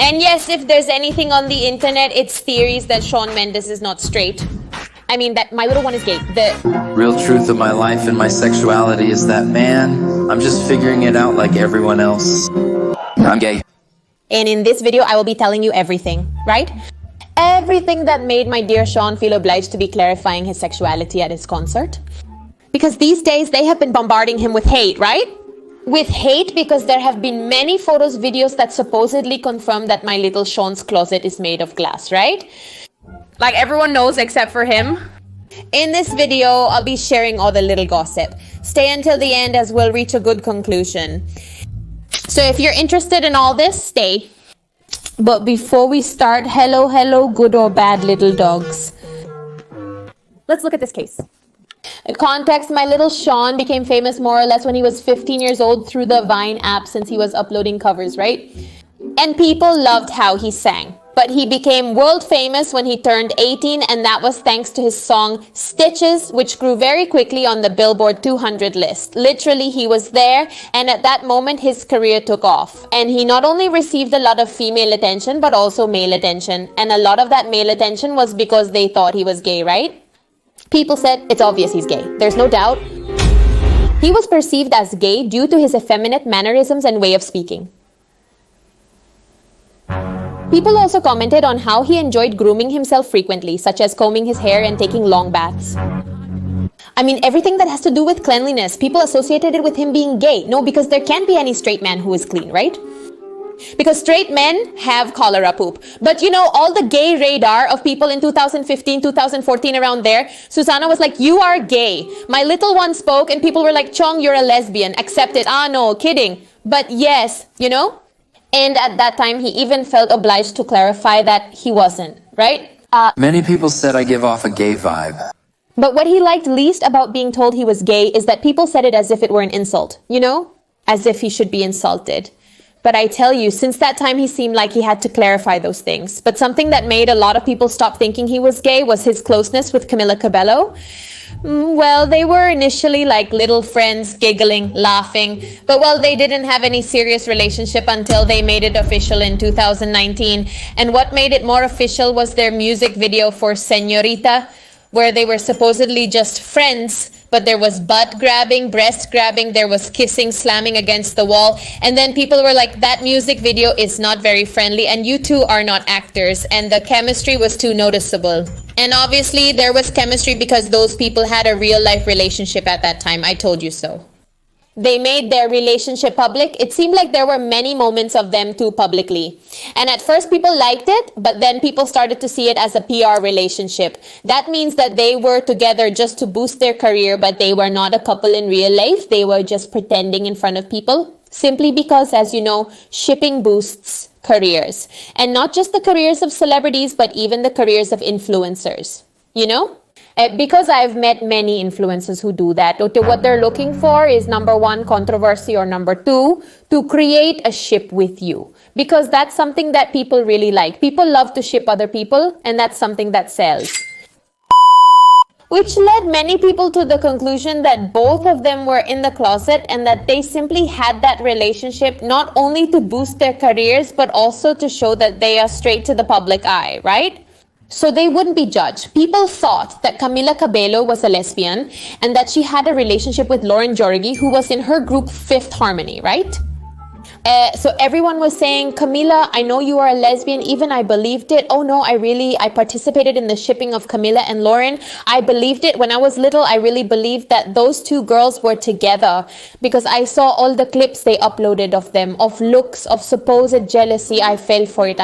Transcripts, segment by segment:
And yes, if there's anything on the internet, it's theories that Shawn Mendes is not straight. I mean, that my little one is gay. The real truth of my life and my sexuality is that, man, I'm just figuring it out like everyone else. I'm gay. And in this video, I will be telling you everything, right? Everything that made my dear Shawn feel obliged to be clarifying his sexuality at his concert. Because these days, they have been bombarding him with hate, right? With hate because there have been many photos, videos that supposedly confirm that my little Shawn's closet is made of glass, right? Like everyone knows except for him. In this video, I'll be sharing all the little gossip. Stay until the end as we'll reach a good conclusion. So if you're interested in all this, stay. But before we start, hello, good or bad little dogs. Let's look at this case. In context, my little Shawn became famous more or less when he was 15 years old through the Vine app since he was uploading covers, right? And people loved how he sang. But he became world famous when he turned 18, and that was thanks to his song Stitches, which grew very quickly on the Billboard 200 list. Literally, he was there, and at that moment, his career took off. And he not only received a lot of female attention, but also male attention. And a lot of that male attention was because they thought he was gay, right? People said, it's obvious he's gay. There's no doubt. He was perceived as gay due to his effeminate mannerisms and way of speaking. People also commented on how he enjoyed grooming himself frequently, such as combing his hair and taking long baths. I mean, everything that has to do with cleanliness, people associated it with him being gay. No, because there can't be any straight man who is clean, right? Because straight men have cholera poop. But you know, all the gay radar of people in 2015, 2014, around there, Susanna was like, you are gay. My little one spoke and people were like, Chong, you're a lesbian. Accept it. Ah, no, kidding. But yes, you know? And at that time, he even felt obliged to clarify that he wasn't, right? Many people said I give off a gay vibe. But what he liked least about being told he was gay is that people said it as if it were an insult, you know? As if he should be insulted. But I tell you, since that time, he seemed like he had to clarify those things. But something that made a lot of people stop thinking he was gay was his closeness with Camila Cabello. Well, they were initially like little friends, giggling, laughing. But well, they didn't have any serious relationship until they made it official in 2019. And what made it more official was their music video for Señorita, where they were supposedly just friends. But there was butt grabbing, breast grabbing, there was kissing, slamming against the wall. And then people were like, that music video is not very friendly and you two are not actors. And the chemistry was too noticeable. And obviously there was chemistry because those people had a real life relationship at that time. I told you so. They made their relationship public. It seemed like there were many moments of them two publicly. And at first people liked it, but then people started to see it as a PR relationship. That means that they were together just to boost their career, but they were not a couple in real life. They were just pretending in front of people. Simply because, as you know, shipping boosts careers. And not just the careers of celebrities, but even the careers of influencers. You know? Because I've met many influencers who do that. What they're looking for is number one, controversy, or number two, to create a ship with you. Because that's something that people really like. People love to ship other people, and that's something that sells. Which led many people to the conclusion that both of them were in the closet and that they simply had that relationship not only to boost their careers, but also to show that they are straight to the public eye, right? So they wouldn't be judged. People thought that Camila Cabello was a lesbian and that she had a relationship with Lauren Jorge, who was in her group Fifth Harmony, right? So everyone was saying, Camila, I know you are a lesbian. Even I believed it. Oh no, I participated in the shipping of Camila and Lauren. I believed it. When I was little, I really believed that those two girls were together because I saw all the clips they uploaded of them, of looks, of supposed jealousy. I fell for it.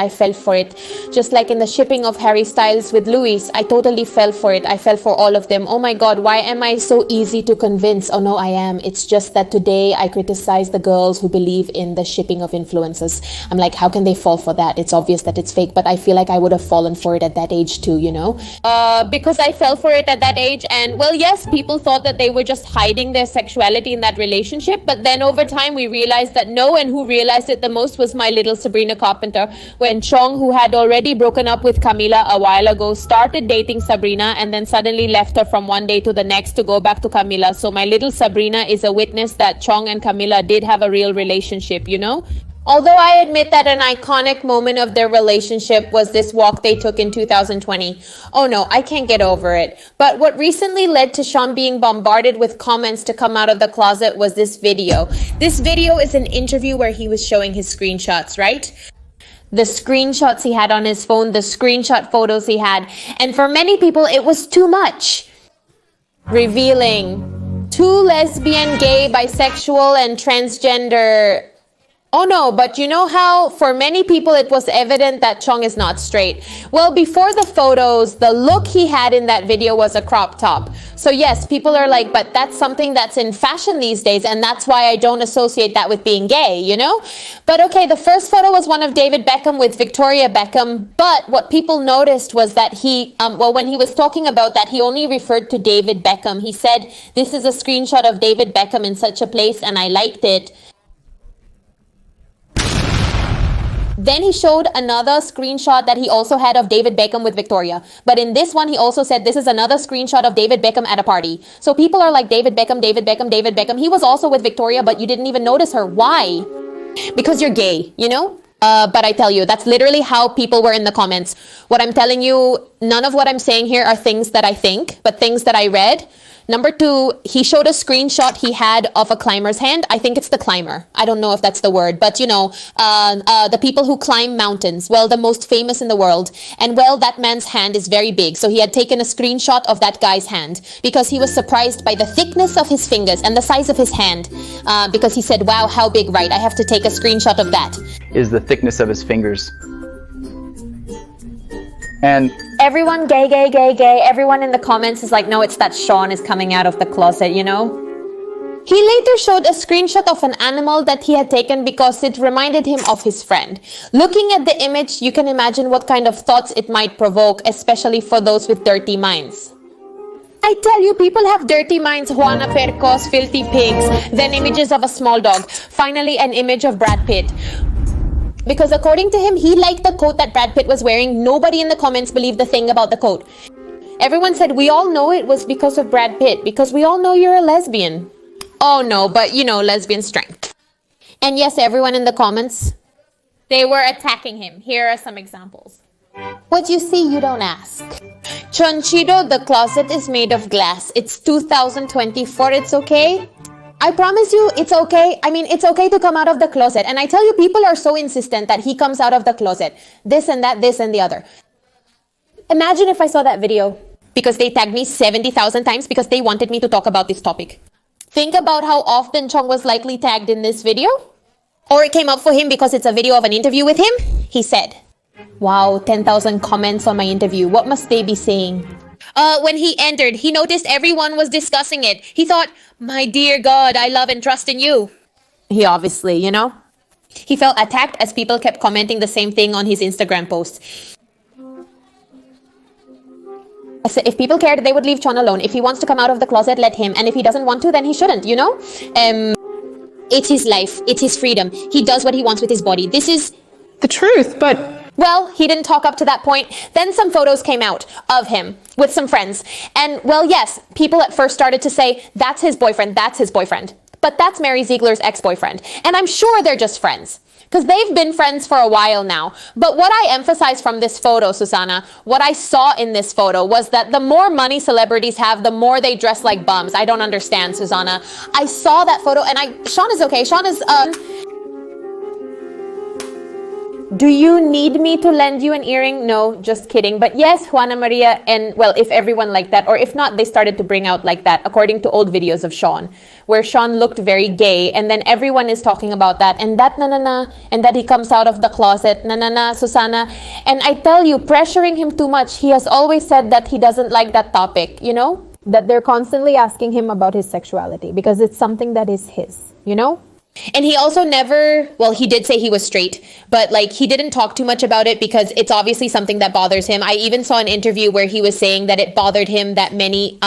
Just like in the shipping of Harry Styles with Louis, I totally fell for it. I fell for all of them. Oh my God, why am I so easy to convince? Oh no, I am. It's just that today I criticize the girls who believe in the shipping of influencers. I'm like, how can they fall for that? It's obvious that it's fake, but I feel like I would have fallen for it at that age too, you know? Because I fell for it at that age, and well, yes, people thought that they were just hiding their sexuality in that relationship, but then over time we realized that no, and who realized it the most was my little Sabrina Carpenter, when Chong, who had already broken up with Camila a while ago, started dating Sabrina and then suddenly left her from one day to the next to go back to Camila. So my little Sabrina is a witness that Chong and Camila did have a real relationship, you know? Although I admit that an iconic moment of their relationship was this walk they took in 2020. Oh no, I can't get over it. But what recently led to Shawn being bombarded with comments to come out of the closet was this video. This video is an interview where he was showing his screenshots, right? The screenshots he had on his phone, the screenshot photos he had. And for many people, it was too much. Revealing 2 lesbian, gay, bisexual, and transgender. Oh no, but you know how for many people it was evident that Chong is not straight? Well, before the photos, the look he had in that video was a crop top. So yes, people are like, but that's something that's in fashion these days, and that's why I don't associate that with being gay, you know? But okay, the first photo was one of David Beckham with Victoria Beckham, but what people noticed was that when he was talking about that, he only referred to David Beckham. He said, this is a screenshot of David Beckham in such a place, and I liked it. Then he showed another screenshot that he also had of David Beckham with Victoria. But in this one, he also said, this is another screenshot of David Beckham at a party. So people are like, David Beckham, David Beckham, David Beckham. He was also with Victoria, but you didn't even notice her. Why? Because you're gay, you know? But I tell you, that's literally how people were in the comments. What I'm telling you, none of what I'm saying here are things that I think, but things that I read. Number 2, he showed a screenshot he had of a climber's hand. I think it's the climber. I don't know if that's the word, but you know, the people who climb mountains. Well, the most famous in the world. And well, that man's hand is very big. So he had taken a screenshot of that guy's hand because he was surprised by the thickness of his fingers and the size of his hand. Because he said, wow, how big, right? I have to take a screenshot of that. Is the thickness of his fingers. And everyone gay, gay, gay, gay. Everyone in the comments is like, no, it's that Shawn is coming out of the closet, you know? He later showed a screenshot of an animal that he had taken because it reminded him of his friend. Looking at the image, you can imagine what kind of thoughts it might provoke, especially for those with dirty minds. I tell you, people have dirty minds. Juana Percos, filthy pigs, then images of a small dog. Finally, an image of Brad Pitt. Because according to him, he liked the coat that Brad Pitt was wearing. Nobody in the comments believed the thing about the coat. Everyone said, we all know it was because of Brad Pitt, because we all know you're a lesbian. Oh no, but you know, lesbian strength. And yes, everyone in the comments, they were attacking him. Here are some examples. What you see, you don't ask. Chonchido, the closet is made of glass. It's 2024, it's okay? I promise you, it's okay. I mean, it's okay to come out of the closet. And I tell you, people are so insistent that he comes out of the closet. This and that, this and the other. Imagine if I saw that video because they tagged me 70,000 times because they wanted me to talk about this topic. Think about how often Chong was likely tagged in this video. Or it came up for him because it's a video of an interview with him. He said, wow, 10,000 comments on my interview. What must they be saying? When he entered, he noticed everyone was discussing it. He thought, my dear God, I love and trust in you. He obviously, you know. He felt attacked as people kept commenting the same thing on his Instagram posts. I said, if people cared, they would leave Chon alone. If he wants to come out of the closet, let him. And if he doesn't want to, then he shouldn't, you know. It's his life. It's his freedom. He does what he wants with his body. This is the truth, but... Well, he didn't talk up to that point. Then some photos came out of him with some friends. And, well, yes, people at first started to say, that's his boyfriend, that's his boyfriend. But that's Mary Ziegler's ex-boyfriend. And I'm sure they're just friends. Because they've been friends for a while now. But what I emphasize from this photo, Susanna, what I saw in this photo was that the more money celebrities have, the more they dress like bums. I don't understand, Susanna. I saw that photo, and Shawn is okay. Shawn is, Do you need me to lend you an earring? No, just kidding. But yes, Juana Maria, and well, if everyone like that, or if not, they started to bring out like that, according to old videos of Shawn, where Shawn looked very gay, and then everyone is talking about that, and that na-na-na, and that he comes out of the closet, na-na-na, Susanna. And I tell you, pressuring him too much, he has always said that he doesn't like that topic, you know? That they're constantly asking him about his sexuality, because it's something that is his, you know? And he also never, well, he did say he was straight, but like he didn't talk too much about it because it's obviously something that bothers him. I even saw an interview where he was saying that it bothered him that many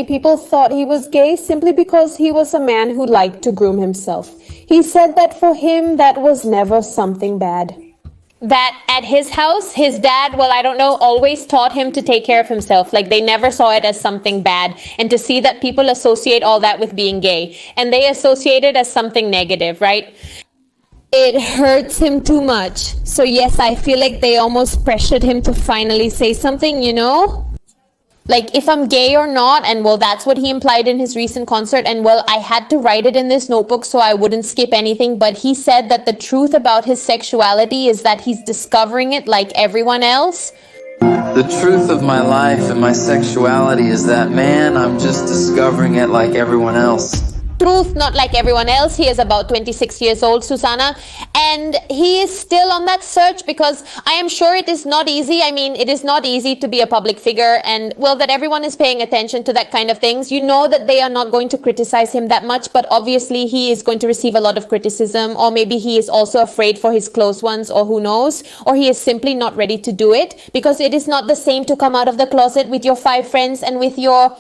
people thought he was gay simply because he was a man who liked to groom himself. He said that for him, that was never something bad. that at his house, his dad, well, I don't know, always taught him to take care of himself. Like they never saw it as something bad. And to see that people associate all that with being gay and they associate it as something negative, right? It hurts him too much. So yes, I feel like they almost pressured him to finally say something, you know? Like, if I'm gay or not, and well, that's what he implied in his recent concert, and well, I had to write it in this notebook so I wouldn't skip anything, but he said that the truth about his sexuality is that he's discovering it like everyone else. The truth of my life and my sexuality is that, man, I'm just discovering it like everyone else. Truth, not like everyone else. He is about 26 years old, Susanna, and he is still on that search because I am sure it is not easy. I mean, it is not easy to be a public figure and, well, that everyone is paying attention to that kind of things. You know that they are not going to criticize him that much, but obviously he is going to receive a lot of criticism, or maybe he is also afraid for his close ones, or who knows, or he is simply not ready to do it because it is not the same to come out of the closet with your 5 friends and with your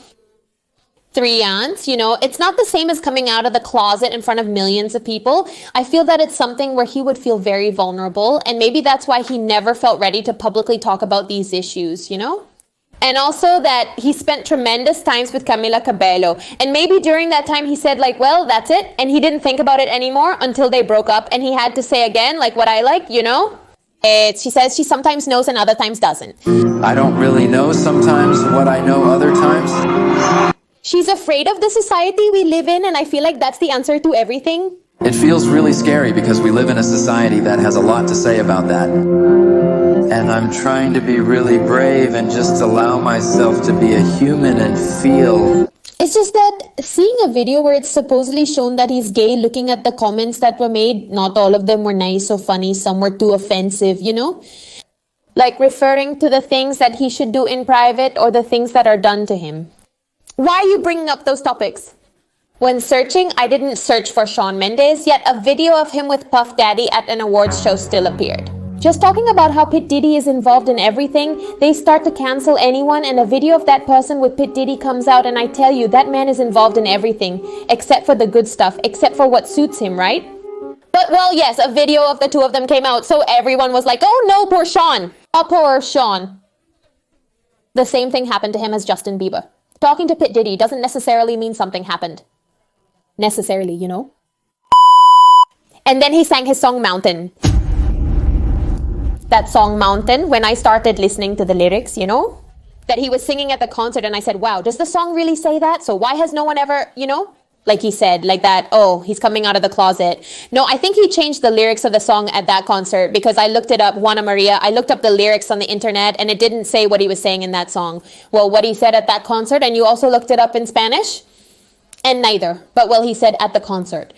3 aunts, you know, it's not the same as coming out of the closet in front of millions of people. I feel that it's something where he would feel very vulnerable, and maybe that's why he never felt ready to publicly talk about these issues, you know? And also that he spent tremendous times with Camila Cabello, and maybe during that time he said like, well, that's it, and he didn't think about it anymore until they broke up, and he had to say again, like what I like, you know? She says she sometimes knows and other times doesn't. I don't really know sometimes what I know other times. She's afraid of the society we live in, and I feel like that's the answer to everything. It feels really scary because we live in a society that has a lot to say about that. And I'm trying to be really brave and just allow myself to be a human and feel. It's just that seeing a video where it's supposedly shown that he's gay, looking at the comments that were made, not all of them were nice or funny, some were too offensive, you know? Like referring to the things that he should do in private or the things that are done to him. Why are you bringing up those topics? When searching, I didn't search for Shawn Mendes, yet a video of him with Puff Daddy at an awards show still appeared. Just talking about how Pit Diddy is involved in everything, they start to cancel anyone, and a video of that person with Pit Diddy comes out, and I tell you, that man is involved in everything, except for the good stuff, except for what suits him, right? But well, yes, a video of the two of them came out, so everyone was like, oh no, poor Shawn. Oh, poor Shawn. The same thing happened to him as Justin Bieber. Talking to Pit Diddy doesn't necessarily mean something happened. Necessarily, you know? And then he sang his song Mountain. That song Mountain, when I started listening to the lyrics, you know? That he was singing at the concert, and I said, wow, does the song really say that? So why has no one ever, you know? Like he said, like that, oh, he's coming out of the closet. No, I think he changed the lyrics of the song at that concert because I looked it up, Juana Maria. I looked up the lyrics on the internet and it didn't say what he was saying in that song. Well, what he said at that concert, and you also looked it up in Spanish? And neither. But well, he said at the concert.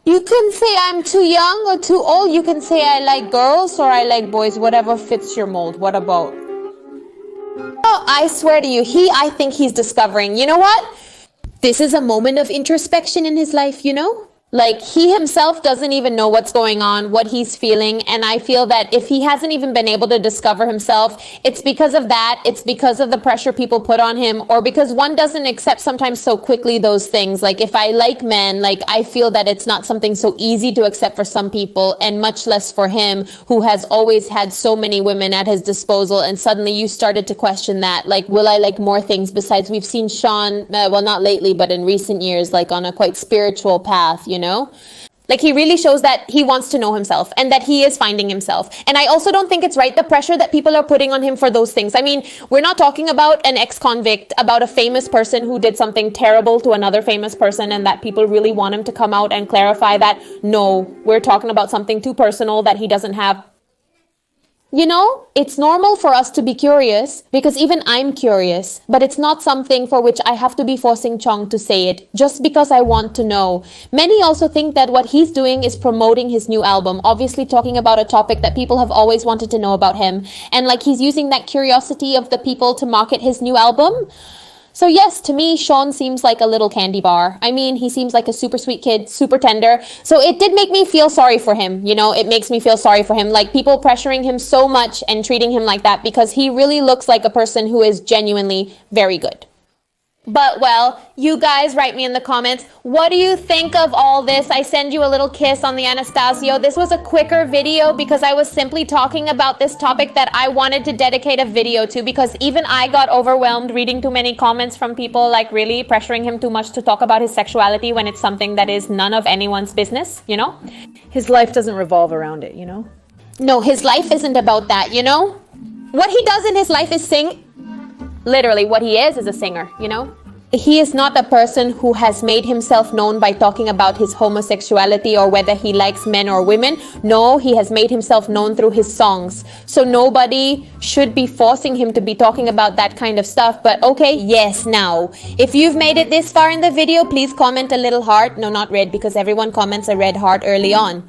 You can say I'm too young or too old. You can say I like girls or I like boys, whatever fits your mold. What about? Oh, I swear to you, I think he's discovering, you know what? This is a moment of introspection in his life, you know? Like, he himself doesn't even know what's going on, what he's feeling, and I feel that if he hasn't even been able to discover himself, it's because of that, it's because of the pressure people put on him, or because one doesn't accept sometimes so quickly those things. Like, if I like men, like, I feel that it's not something so easy to accept for some people, and much less for him, who has always had so many women at his disposal, and suddenly you started to question that, like, will I like more things besides we've seen Shawn, well, not lately, but in recent years, like, on a quite spiritual path, you know? Like, he really shows that he wants to know himself and that he is finding himself. And I also don't think it's right, the pressure that people are putting on him for those things. I mean, we're not talking about an ex-convict, about a famous person who did something terrible to another famous person and that people really want him to come out and clarify that. No, we're talking about something too personal that he doesn't have. You know, it's normal for us to be curious because even I'm curious, but it's not something for which I have to be forcing Chong to say it just because I want to know. Many also think that what he's doing is promoting his new album, obviously talking about a topic that people have always wanted to know about him. And like he's using that curiosity of the people to market his new album. So yes, to me, Shawn seems like a little candy bar. I mean, he seems like a super sweet kid, super tender. So it did make me feel sorry for him. You know, it makes me feel sorry for him. Like, people pressuring him so much and treating him like that because he really looks like a person who is genuinely very good. But well, you guys write me in the comments. What do you think of all this? I send you a little kiss on the Anastasio. This was a quicker video because I was simply talking about this topic that I wanted to dedicate a video to, because even I got overwhelmed reading too many comments from people like really pressuring him too much to talk about his sexuality when it's something that is none of anyone's business, you know? His life doesn't revolve around it, you know? No, his life isn't about that, you know? What he does in his life is sing. Literally, what he is a singer, you know? He is not a person who has made himself known by talking about his homosexuality or whether he likes men or women. No, he has made himself known through his songs. So nobody should be forcing him to be talking about that kind of stuff. But okay, yes, now, if you've made it this far in the video, please comment a little heart. No, not red, because everyone comments a red heart early on.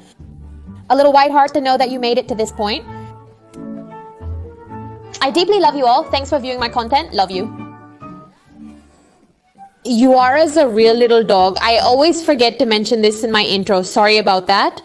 A little white heart to know that you made it to this point. I deeply love you all. Thanks for viewing my content. Love you. You are as a real little dog. I always forget to mention this in my intro. Sorry about that.